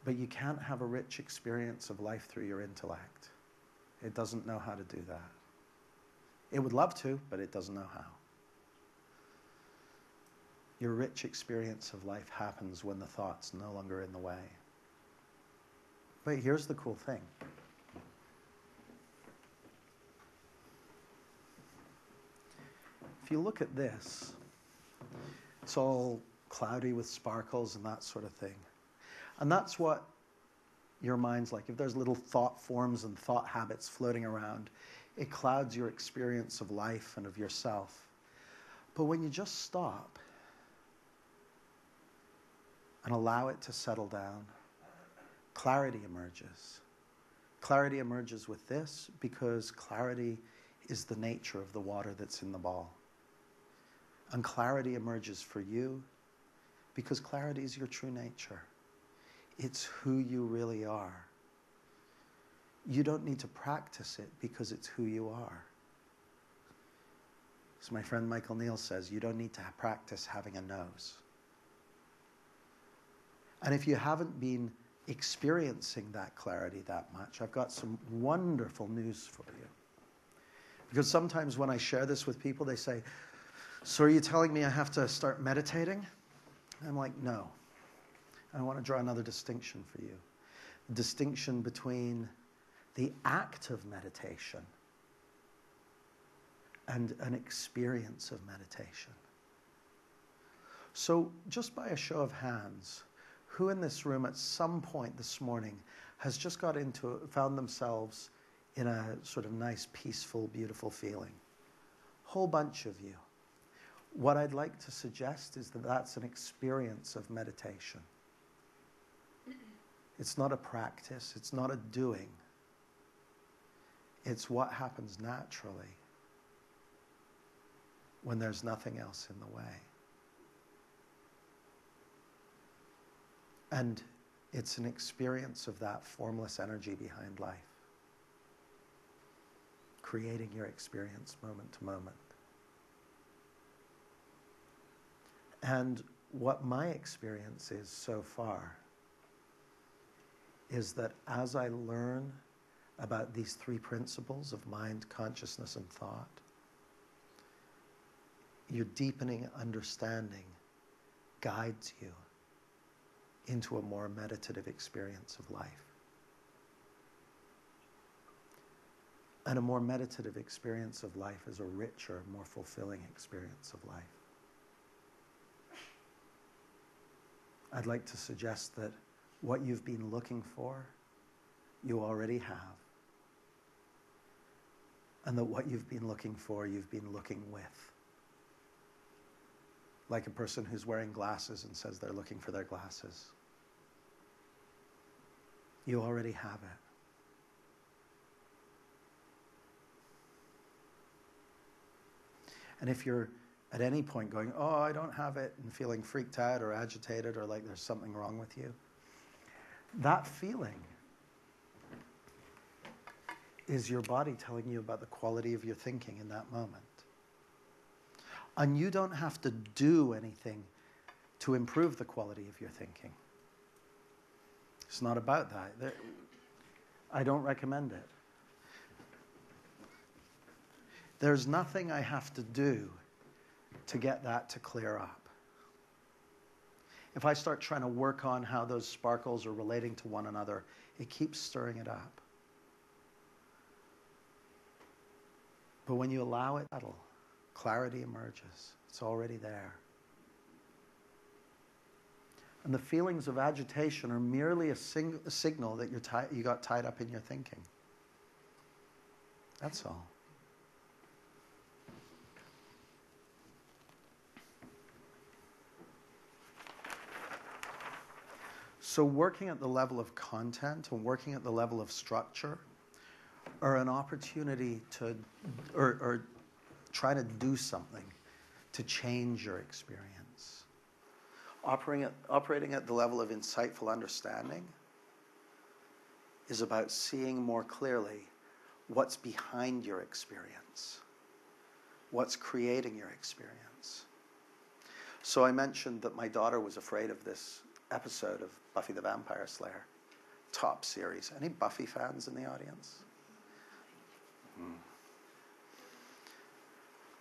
But you can't have a rich experience of life through your intellect. It doesn't know how to do that. It would love to, but it doesn't know how. Your rich experience of life happens when the thought's no longer in the way. But here's the cool thing. If you look at this, it's all cloudy with sparkles and that sort of thing. And that's what your mind's like. If there's little thought forms and thought habits floating around, it clouds your experience of life and of yourself. But when you just stop and allow it to settle down, clarity emerges. Clarity emerges with this because clarity is the nature of the water that's in the ball. And clarity emerges for you because clarity is your true nature. It's who you really are. You don't need to practice it because it's who you are. As my friend Michael Neal says, you don't need to practice having a nose. And if you haven't been experiencing that clarity that much, I've got some wonderful news for you. Because sometimes when I share this with people, they say, so are you telling me I have to start meditating? I'm like, no. I want to draw another distinction for you. The distinction between the act of meditation and an experience of meditation. So just by a show of hands, who in this room at some point this morning has just found themselves in a sort of nice, peaceful, beautiful feeling? Whole bunch of you. What I'd like to suggest is that that's an experience of meditation. It's not a practice, it's not a doing. It's what happens naturally when there's nothing else in the way. And it's an experience of that formless energy behind life, creating your experience moment to moment. And what my experience is so far is that as I learn about these three principles of mind, consciousness, and thought, your deepening understanding guides you into a more meditative experience of life. And a more meditative experience of life is a richer, more fulfilling experience of life. I'd like to suggest that what you've been looking for, you already have. And that what you've been looking for, you've been looking with. Like a person who's wearing glasses and says they're looking for their glasses. You already have it. And if you're at any point going, oh, I don't have it, and feeling freaked out or agitated or like there's something wrong with you, that feeling is your body telling you about the quality of your thinking in that moment. And you don't have to do anything to improve the quality of your thinking. It's not about that. I don't recommend it. There's nothing I have to do to get that to clear up. If I start trying to work on how those sparkles are relating to one another, it keeps stirring it up. But when you allow it to settle, clarity emerges. It's already there. And the feelings of agitation are merely a signal that you got tied up in your thinking. That's all. So working at the level of content and working at the level of structure are an opportunity to, or try to do something to change your experience. Operating at the level of insightful understanding is about seeing more clearly what's behind your experience, what's creating your experience. So I mentioned that my daughter was afraid of this episode of Buffy the Vampire Slayer. Top series. Any Buffy fans in the audience?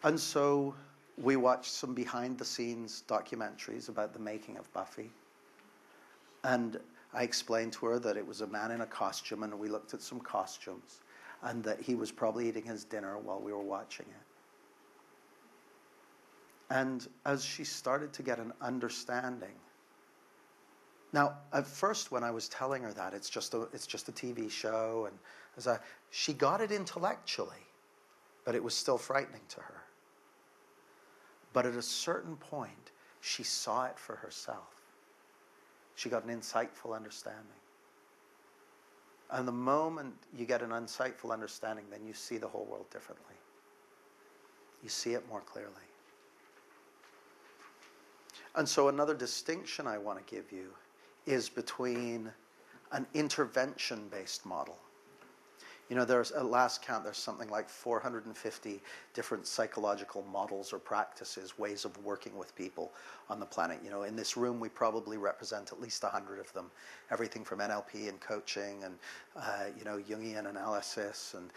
And so we watched some behind-the-scenes documentaries about the making of Buffy. And I explained to her that it was a man in a costume, and we looked at some costumes, and that he was probably eating his dinner while we were watching it. And as she started to get an understanding. Now, at first, when I was telling her that it's just a TV show, and she got it intellectually, but it was still frightening to her. But at a certain point, she saw it for herself. She got an insightful understanding. And the moment you get an insightful understanding, then you see the whole world differently. You see it more clearly. And so another distinction I want to give you is between an intervention-based model. You know, there's, at last count, there's something like 450 different psychological models or practices, ways of working with people on the planet. You know, in this room, we probably represent at least 100 of them. Everything from NLP and coaching and, Jungian analysis and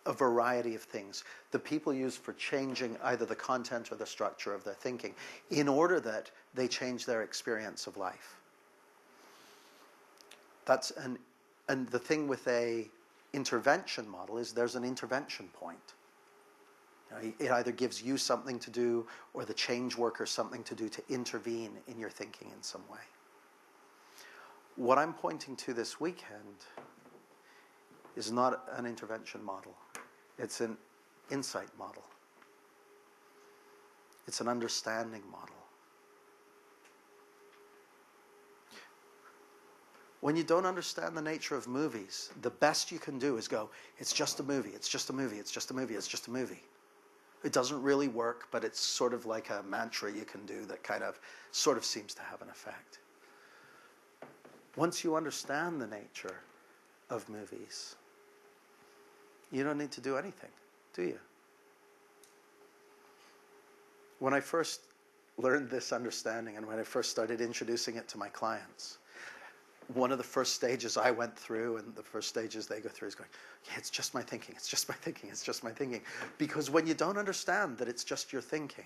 a variety of things that people use for changing either the content or the structure of their thinking in order that they change their experience of life. And the thing with a intervention model is there's an intervention point. You know, it either gives you something to do or the change worker something to do to intervene in your thinking in some way. What I'm pointing to this weekend is not an intervention model. It's an insight model. It's an understanding model. When you don't understand the nature of movies, the best you can do is go, it's just a movie, it's just a movie, it's just a movie, it's just a movie. It doesn't really work, but it's sort of like a mantra you can do that kind of sort of seems to have an effect. Once you understand the nature of movies, you don't need to do anything, do you? When I first learned this understanding and when I first started introducing it to my clients, one of the first stages I went through and the first stages they go through is going, yeah, it's just my thinking, it's just my thinking, it's just my thinking. Because when you don't understand that it's just your thinking,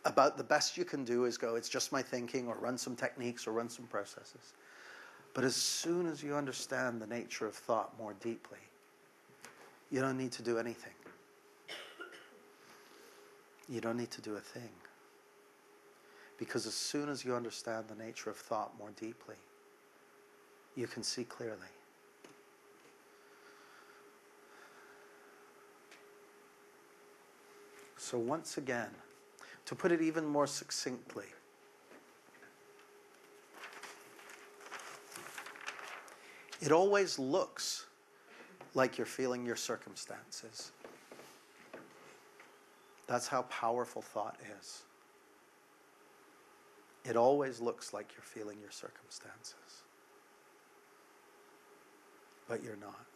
about the best you can do is go, it's just my thinking, or run some techniques or run some processes. But as soon as you understand the nature of thought more deeply, you don't need to do anything. You don't need to do a thing. Because as soon as you understand the nature of thought more deeply, you can see clearly. So once again, to put it even more succinctly, it always looks like you're feeling your circumstances. That's how powerful thought is. It always looks like you're feeling your circumstances. But you're not.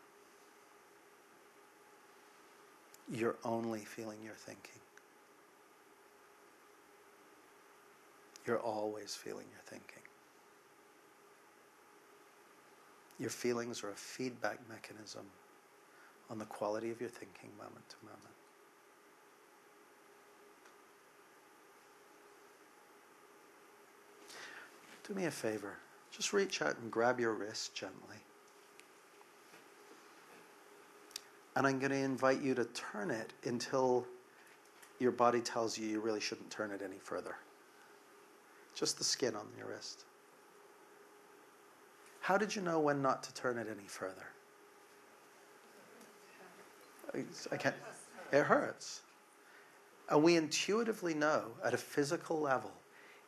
You're only feeling your thinking. You're always feeling your thinking. Your feelings are a feedback mechanism on the quality of your thinking moment to moment. Do me a favor. Just reach out and grab your wrist gently. And I'm going to invite you to turn it until your body tells you you really shouldn't turn it any further. Just the skin on your wrist. How did you know when not to turn it any further? I can't. It hurts. And we intuitively know at a physical level,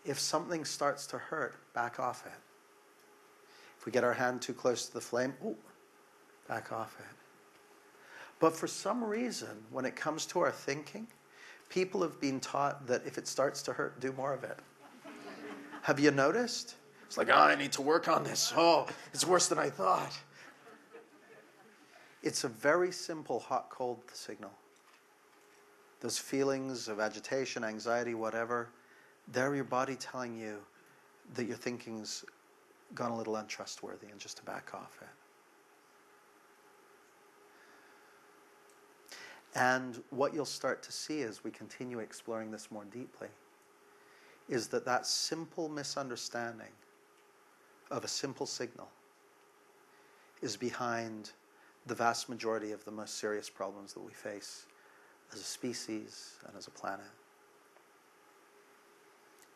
if something starts to hurt, back off it. If we get our hand too close to the flame, back off it. But for some reason, when it comes to our thinking, people have been taught that if it starts to hurt, do more of it. Have you noticed? It's like, I need to work on this. Oh, it's worse than I thought. It's a very simple hot-cold signal. Those feelings of agitation, anxiety, whatever, they're your body telling you, that your thinking's gone a little untrustworthy and just to back off it. And what you'll start to see as we continue exploring this more deeply is that that simple misunderstanding of a simple signal is behind the vast majority of the most serious problems that we face as a species and as a planet.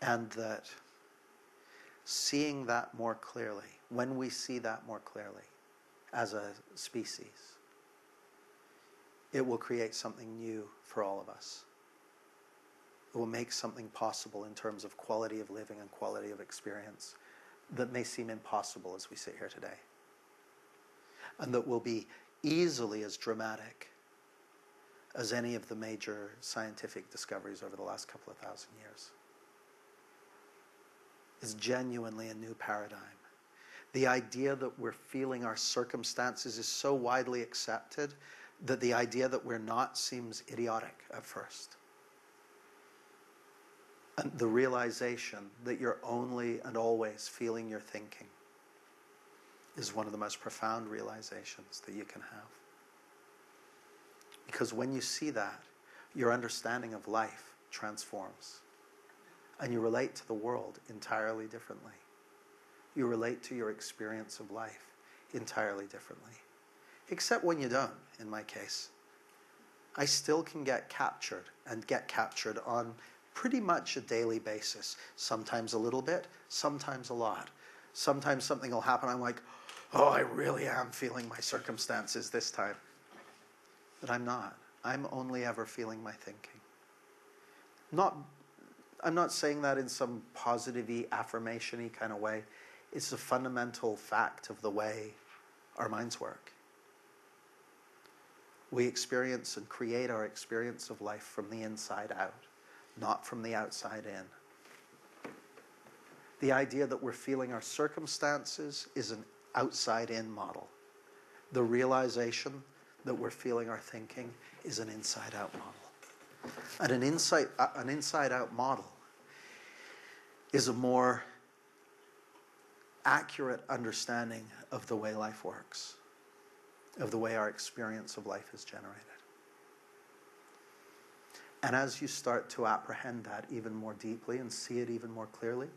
And that seeing that more clearly, when we see that more clearly as a species, it will create something new for all of us. It will make something possible in terms of quality of living and quality of experience that may seem impossible as we sit here today. And that will be easily as dramatic as any of the major scientific discoveries over the last couple of thousand years. It's genuinely a new paradigm. The idea that we're feeling our circumstances is so widely accepted that the idea that we're not seems idiotic at first. And the realization that you're only and always feeling your thinking is one of the most profound realizations that you can have. Because when you see that, your understanding of life transforms. And you relate to the world entirely differently. You relate to your experience of life entirely differently. Except when you don't, in my case. I still can get captured on pretty much a daily basis. Sometimes a little bit, sometimes a lot. Sometimes something will happen, I'm like, oh, I really am feeling my circumstances this time. But I'm not. I'm only ever feeling my thinking. I'm not saying that in some positive-y, affirmation-y kind of way. It's a fundamental fact of the way our minds work. We experience and create our experience of life from the inside out, not from the outside in. The idea that we're feeling our circumstances is an outside-in model. The realization that we're feeling our thinking is an inside-out model. And an inside-out model is a more accurate understanding of the way life works, of the way our experience of life is generated. And as you start to apprehend that even more deeply and see it even more clearly,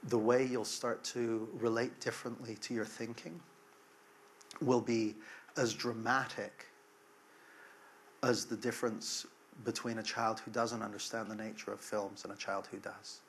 the way you'll start to relate differently to your thinking will be as dramatic as the difference between a child who doesn't understand the nature of films and a child who does.